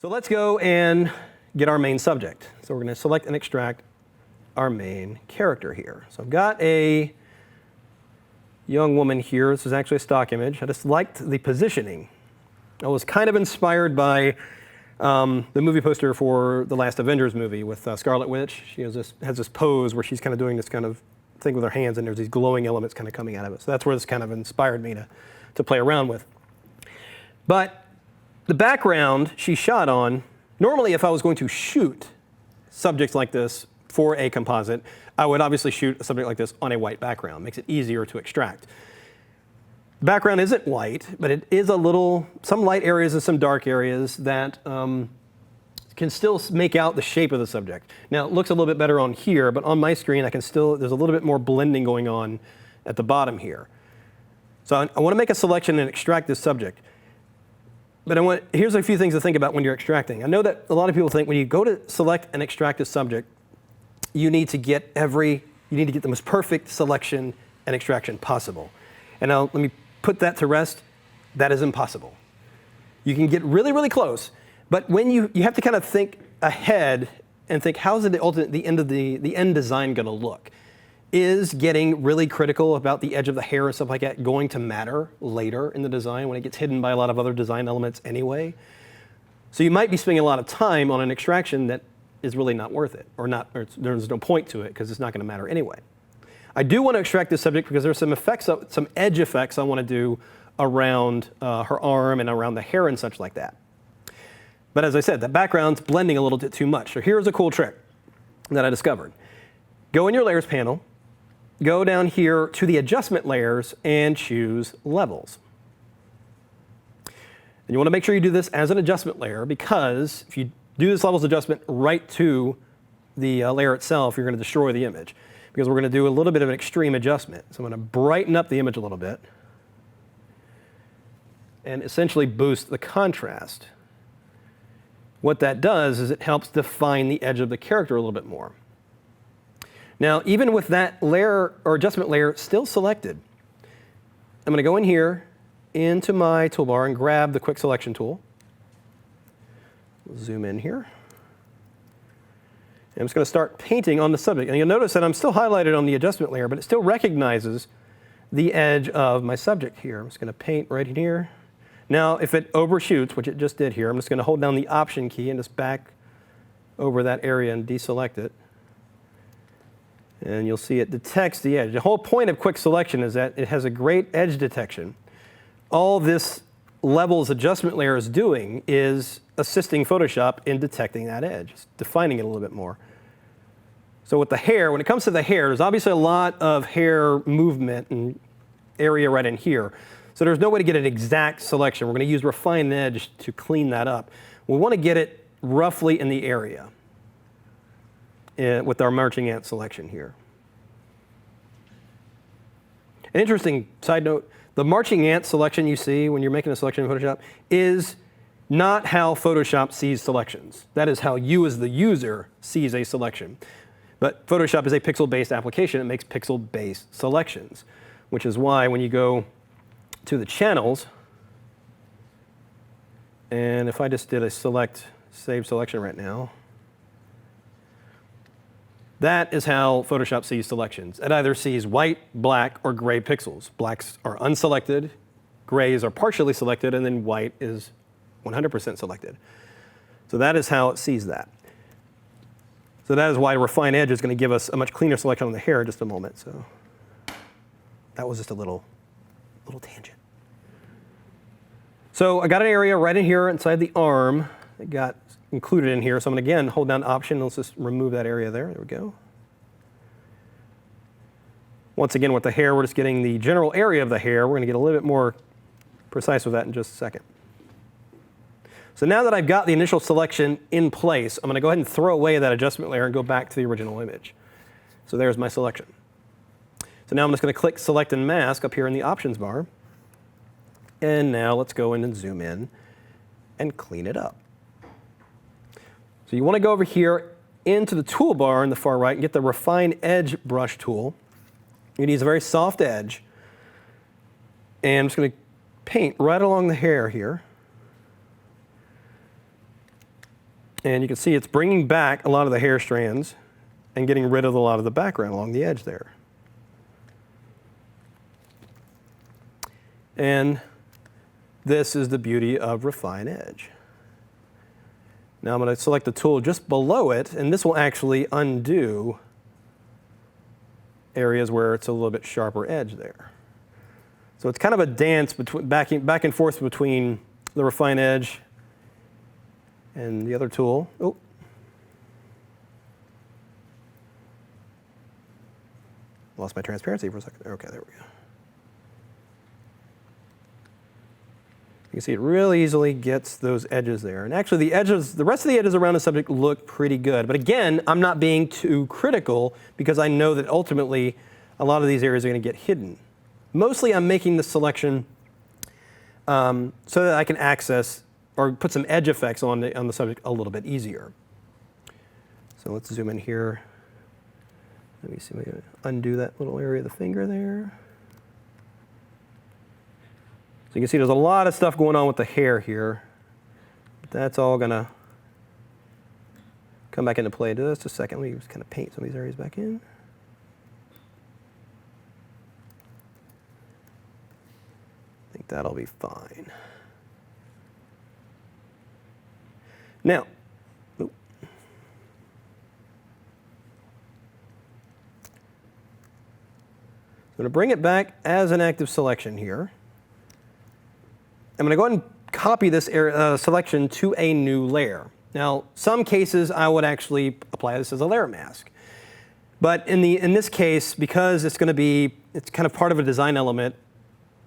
So let's go and get our main subject. So we're going to select and extract our main character here. So I've got a young woman here. This is actually a stock image. I just liked the positioning. I was kind of inspired by the movie poster for the last Avengers movie with Scarlet Witch. She has this pose where she's kind of doing this kind of thing with her hands, and there's these glowing elements kind of coming out of it. So that's where this kind of inspired me to play around with. But the background she shot on, normally if I was going to shoot subjects like this for a composite, I would obviously shoot a subject like this on a white background. Makes it easier to extract. The background isn't white, but it is some light areas and some dark areas that can still make out the shape of the subject. Now it looks a little bit better on here, but on my screen there's a little bit more blending going on at the bottom here. So I want to make a selection and extract this subject. But here's a few things to think about when you're extracting. I know that a lot of people think when you go to select and extract a subject, you need to get the most perfect selection and extraction possible. And now let me put that to rest. That is impossible. You can get really, really close, but when you have to kind of think ahead and think, how's the end design going to look? Is getting really critical about the edge of the hair and stuff like that going to matter later in the design when it gets hidden by a lot of other design elements anyway? So you might be spending a lot of time on an extraction that is really not worth it, or there's no point to it because it's not going to matter anyway. I do want to extract this subject because there's some edge effects I want to do around her arm and around the hair and such like that. But as I said, the background's blending a little bit too much. So here's a cool trick that I discovered. Go in your layers panel, go down here to the adjustment layers and choose levels. And you want to make sure you do this as an adjustment layer, because if you do this levels adjustment right to the layer itself, you're going to destroy the image, because we're going to do a little bit of an extreme adjustment. So I'm going to brighten up the image a little bit and essentially boost the contrast. What that does is it helps define the edge of the character a little bit more. Now, even with that layer or adjustment layer still selected, I'm going to go in here into my toolbar and grab the quick selection tool. Zoom in here. And I'm just going to start painting on the subject. And you'll notice that I'm still highlighted on the adjustment layer, but it still recognizes the edge of my subject here. I'm just going to paint right here. Now, if it overshoots, which it just did here, I'm just going to hold down the Option key and just back over that area and deselect it. And you'll see it detects the edge. The whole point of quick selection is that it has a great edge detection. All this levels adjustment layer is doing is assisting Photoshop in detecting that edge, defining it a little bit more. So with the hair, when it comes to the hair, there's obviously a lot of hair movement and area right in here. So there's no way to get an exact selection. We're going to use Refine Edge to clean that up. We want to get it roughly in the area with our marching ant selection here. An interesting side note, the marching ant selection you see when you're making a selection in Photoshop is not how Photoshop sees selections. That is how you as the user sees a selection. But Photoshop is a pixel-based application. It makes pixel-based selections, which is why when you go to the channels, and if I just did a save selection right now, that is how Photoshop sees selections. It either sees white, black, or gray pixels. Blacks are unselected, grays are partially selected, and then white is 100% selected. So that is how it sees that. So that is why Refine Edge is going to give us a much cleaner selection on the hair in just a moment. So that was just a little tangent. So I got an area right in here inside the arm that got included in here. So I'm going to, again, hold down Option. Let's just remove that area there. There we go. Once again, with the hair, we're just getting the general area of the hair. We're going to get a little bit more precise with that in just a second. So now that I've got the initial selection in place, I'm going to go ahead and throw away that adjustment layer and go back to the original image. So there's my selection. So now I'm just going to click Select and Mask up here in the Options bar. And now let's go in and zoom in and clean it up. So you want to go over here into the toolbar in the far right and get the Refine Edge brush tool. You need a very soft edge. And I'm just going to paint right along the hair here. And you can see it's bringing back a lot of the hair strands and getting rid of a lot of the background along the edge there. And this is the beauty of Refine Edge. Now I'm going to select the tool just below it, and this will actually undo areas where it's a little bit sharper edge there. So it's kind of a dance between back and forth between the Refine Edge and the other tool. Oh. Lost my transparency for a second. Okay, there we go. You can see it really easily gets those edges there. And actually the rest of the edges around the subject look pretty good. But again, I'm not being too critical because I know that ultimately a lot of these areas are going to get hidden. Mostly I'm making the selection so that I can access or put some edge effects on the subject a little bit easier. So let's zoom in here. Let me see if I can undo that little area of the finger there. So you can see there's a lot of stuff going on with the hair here. But that's all going to come back into play. Just a second. Let me just kind of paint some of these areas back in. I think that'll be fine. Now, I'm going to bring it back as an active selection here. I'm going to go ahead and copy this selection to a new layer. Now, some cases I would actually apply this as a layer mask. But in this case, because it's kind of part of a design element,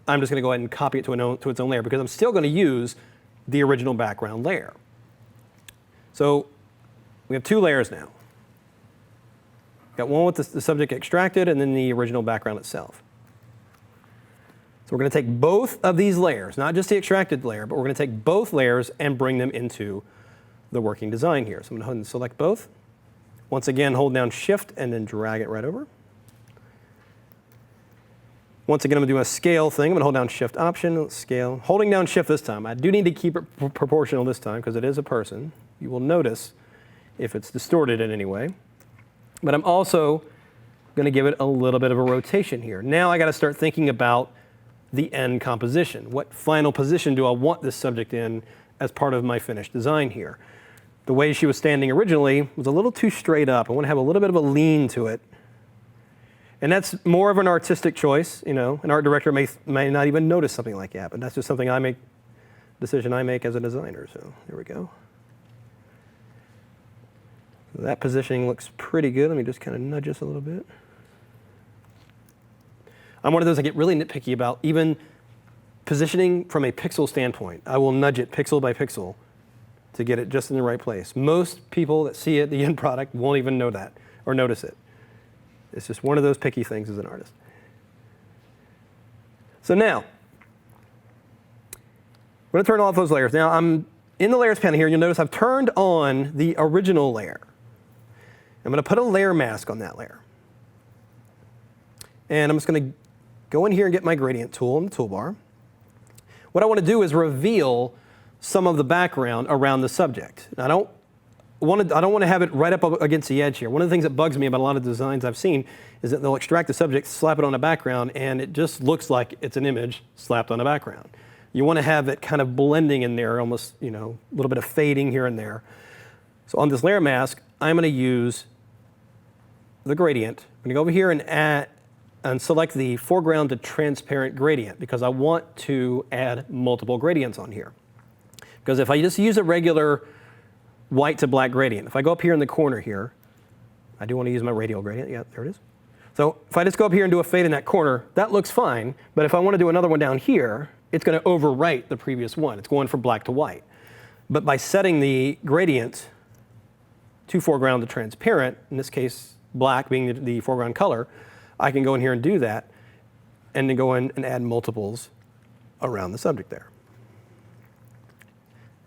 I'm just going to go ahead and copy it to its own layer because I'm still going to use the original background layer. So we have two layers now. Got one with the subject extracted and then the original background itself. So we're going to take both of these layers, not just the extracted layer, but we're going to take both layers and bring them into the working design here. So I'm going to go ahead and select both. Once again, hold down Shift and then drag it right over. Once again, I'm going to do a scale thing. I'm going to hold down Shift Option, Scale. Holding down Shift this time. I do need to keep it proportional this time because it is a person. You will notice if it's distorted in any way. But I'm also going to give it a little bit of a rotation here. Now I got to start thinking about the end composition. What final position do I want this subject in as part of my finished design here? The way she was standing originally was a little too straight up. I want to have a little bit of a lean to it. And that's more of an artistic choice. You know, an art director may not even notice something like that, but that's just something decision I make as a designer. So there we go. So that positioning looks pretty good. Let me just kind of nudge this a little bit. I'm one of those I get really nitpicky about, even positioning from a pixel standpoint. I will nudge it pixel by pixel to get it just in the right place. Most people that see it, the end product, won't even know that or notice it. It's just one of those picky things as an artist. So now, I'm going to turn off those layers. Now I'm in the layers panel here. You'll notice I've turned on the original layer. I'm going to put a layer mask on that layer. And I'm just going to go in here and get my gradient tool in the toolbar. What I want to do is reveal some of the background around the subject. I don't want to have it right up against the edge here. One of the things that bugs me about a lot of designs I've seen is that they'll extract the subject, slap it on a background, and it just looks like it's an image slapped on a background. You want to have it kind of blending in there, almost, you know, a little bit of fading here and there. So on this layer mask, I'm going to use the gradient. I'm going to go over here and select the foreground to transparent gradient because I want to add multiple gradients on here. Because if I just use a regular white to black gradient, if I go up here in the corner here, I do want to use my radial gradient. Yeah, there it is. So if I just go up here and do a fade in that corner, that looks fine. But if I want to do another one down here, it's going to overwrite the previous one. It's going from black to white. But by setting the gradient to foreground to transparent, in this case black being the foreground color, I can go in here and do that and then go in and add multiples around the subject there.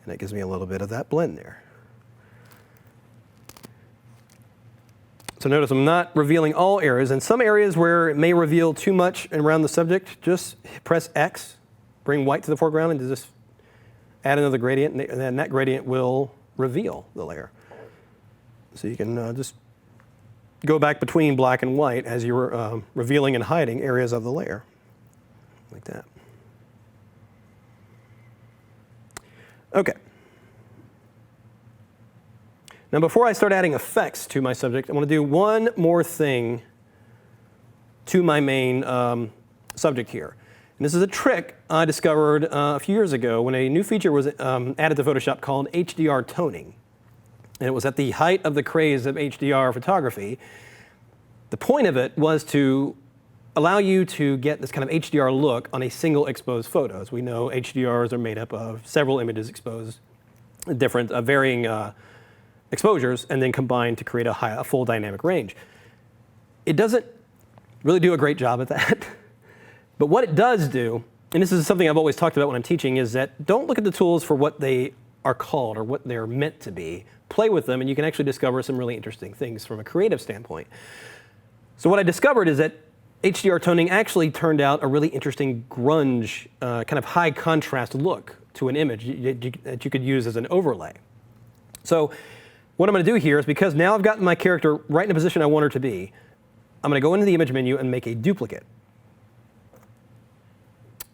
And that gives me a little bit of that blend there. So notice I'm not revealing all areas. In some areas where it may reveal too much around the subject, just press X, bring white to the foreground, and just add another gradient, and then that gradient will reveal the layer. So you can just go back between black and white as you're revealing and hiding areas of the layer, like that. Okay. Now before I start adding effects to my subject, I want to do one more thing to my main subject here. And this is a trick I discovered a few years ago when a new feature was added to Photoshop called HDR toning. And it was at the height of the craze of HDR photography. The point of it was to allow you to get this kind of HDR look on a single exposed photo. As we know, HDRs are made up of several images exposed, different varying exposures, and then combined to create a full dynamic range. It doesn't really do a great job at that. But what it does do, and this is something I've always talked about when I'm teaching, is that don't look at the tools for what they are called or what they're meant to be. Play with them, and you can actually discover some really interesting things from a creative standpoint. So what I discovered is that HDR toning actually turned out a really interesting grunge, kind of high contrast look to an image that you could use as an overlay. So what I'm going to do here is, because now I've gotten my character right in the position I want her to be, I'm going to go into the image menu and make a duplicate.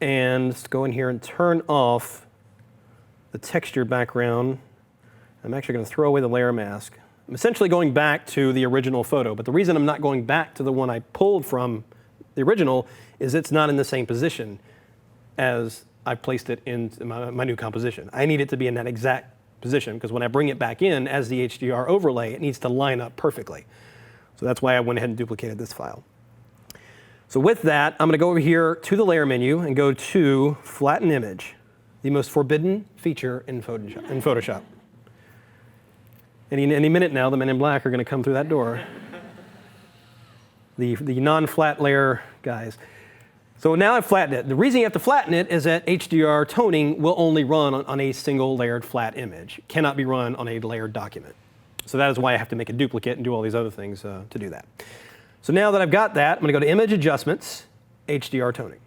And just go in here and turn off the texture background. I'm actually going to throw away the layer mask. I'm essentially going back to the original photo, but the reason I'm not going back to the one I pulled from the original is it's not in the same position as I placed it in my new composition. I need it to be in that exact position, because when I bring it back in as the HDR overlay, it needs to line up perfectly. So that's why I went ahead and duplicated this file. So with that, I'm going to go over here to the layer menu and go to Flatten Image, the most forbidden feature in Photoshop. Any minute now, the men in black are going to come through that door. The non-flat layer guys. So now I've flattened it. The reason you have to flatten it is that HDR toning will only run on a single layered flat image. It cannot be run on a layered document. So that is why I have to make a duplicate and do all these other things to do that. So now that I've got that, I'm going to go to Image Adjustments, HDR Toning.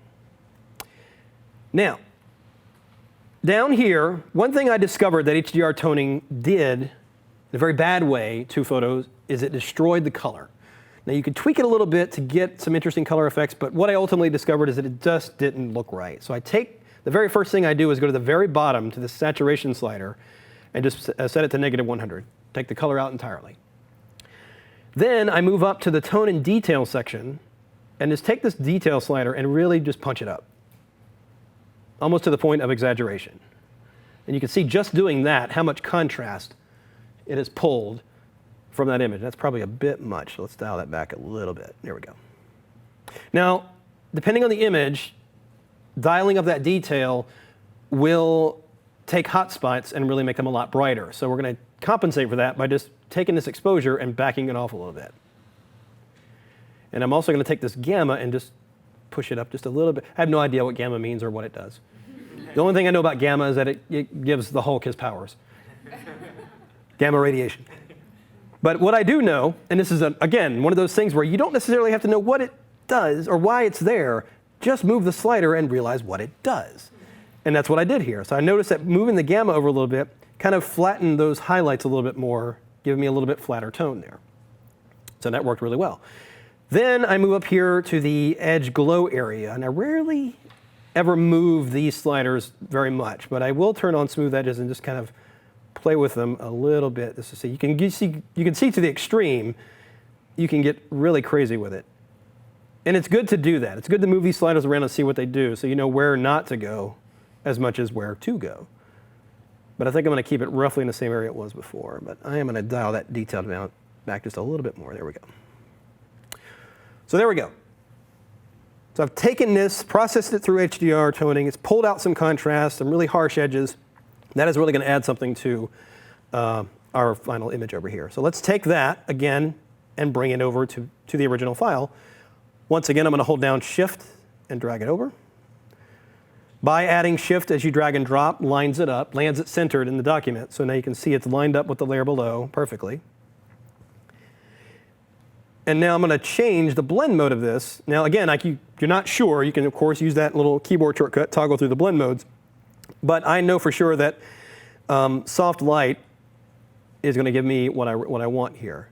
Now, down here, one thing I discovered that HDR toning did in a very bad way to photos is it destroyed the color. Now you could tweak it a little bit to get some interesting color effects, but what I ultimately discovered is that it just didn't look right. So I take, the very first thing I do is go to the very bottom to the saturation slider and just set it to -100. Take the color out entirely. Then I move up to the tone and detail section and just take this detail slider and really just punch it up, almost to the point of exaggeration. And you can see just doing that, how much contrast it has pulled from that image. That's probably a bit much. So let's dial that back a little bit. There we go. Now, depending on the image, dialing up that detail will take hot spots and really make them a lot brighter. So we're going to compensate for that by just taking this exposure and backing it off a little bit. And I'm also going to take this gamma and just push it up just a little bit. I have no idea what gamma means or what it does. The only thing I know about gamma is that it gives the Hulk his powers. Gamma radiation. But what I do know, and this is, again, one of those things where you don't necessarily have to know what it does or why it's there, just move the slider and realize what it does. And that's what I did here. So I noticed that moving the gamma over a little bit kind of flattened those highlights a little bit more, giving me a little bit flatter tone there. So that worked really well. Then I move up here to the edge glow area, and I rarely ever move these sliders very much, but I will turn on smooth edges and just kind of play with them a little bit. Just to see. You can see to the extreme, you can get really crazy with it. And it's good to do that. It's good to move these sliders around and see what they do, so you know where not to go as much as where to go. But I think I'm going to keep it roughly in the same area it was before, but I am going to dial that detailed amount back just a little bit more. There we go. So there we go. So I've taken this, processed it through HDR toning. It's pulled out some contrast, some really harsh edges. That is really going to add something to our final image over here. So let's take that again and bring it over to the original file. Once again, I'm going to hold down Shift and drag it over. By adding Shift as you drag and drop, lines it up, lands it centered in the document. So now you can see it's lined up with the layer below perfectly. And now I'm going to change the blend mode of this. Now again, you're not sure, you can of course use that little keyboard shortcut, toggle through the blend modes. But I know for sure that soft light is going to give me what I want here.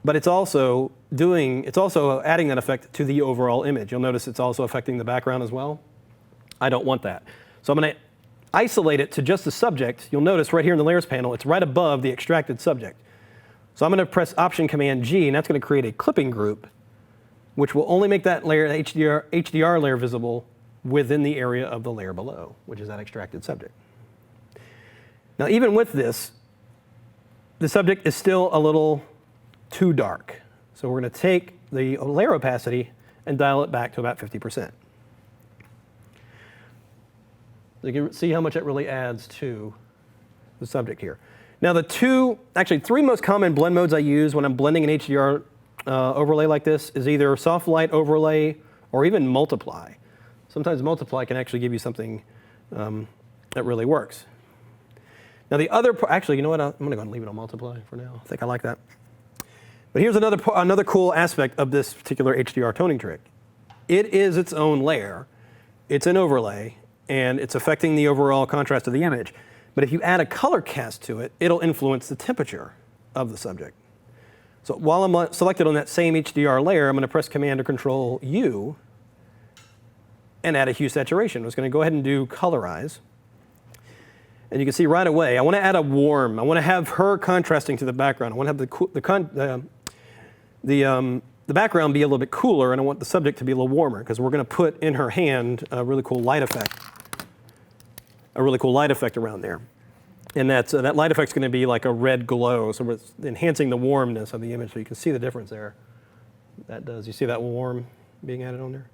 But it's also adding that effect to the overall image. You'll notice it's also affecting the background as well. I don't want that. So I'm going to isolate it to just the subject. You'll notice right here in the layers panel, it's right above the extracted subject. So I'm going to press Option Command G, and that's going to create a clipping group, which will only make that layer, the HDR layer, visible within the area of the layer below, which is that extracted subject. Now, even with this, the subject is still a little too dark. So we're going to take the layer opacity and dial it back to about 50%. So you can see how much it really adds to the subject here. Now the three most common blend modes I use when I'm blending an HDR overlay like this is either soft light overlay or even multiply. Sometimes multiply can actually give you something that really works. Now the other, actually, you know what? I'm going to go and leave it on multiply for now. I think I like that. But here's another cool aspect of this particular HDR toning trick. It is its own layer. It's an overlay, and it's affecting the overall contrast of the image. But if you add a color cast to it, it'll influence the temperature of the subject. So while I'm selected on that same HDR layer, I'm going to press Command or Control U and add a hue saturation. I'm just going to go ahead and do colorize. And you can see right away, I want to add a warm. I want to have her contrasting to the background. I want to have the background be a little bit cooler, and I want the subject to be a little warmer, because we're going to put in her hand a really cool light effect. A really cool light effect around there. And that light effect is going to be like a red glow, so it's enhancing the warmness of the image, so you can see the difference there. That does. You see that warm being added on there?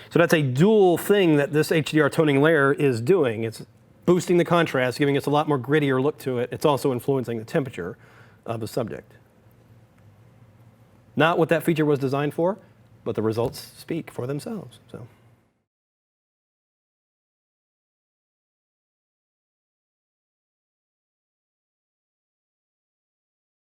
So that's a dual thing that this HDR toning layer is doing. It's boosting the contrast, giving us a lot more grittier look to it. It's also influencing the temperature of the subject. Not what that feature was designed for, but the results speak for themselves. So.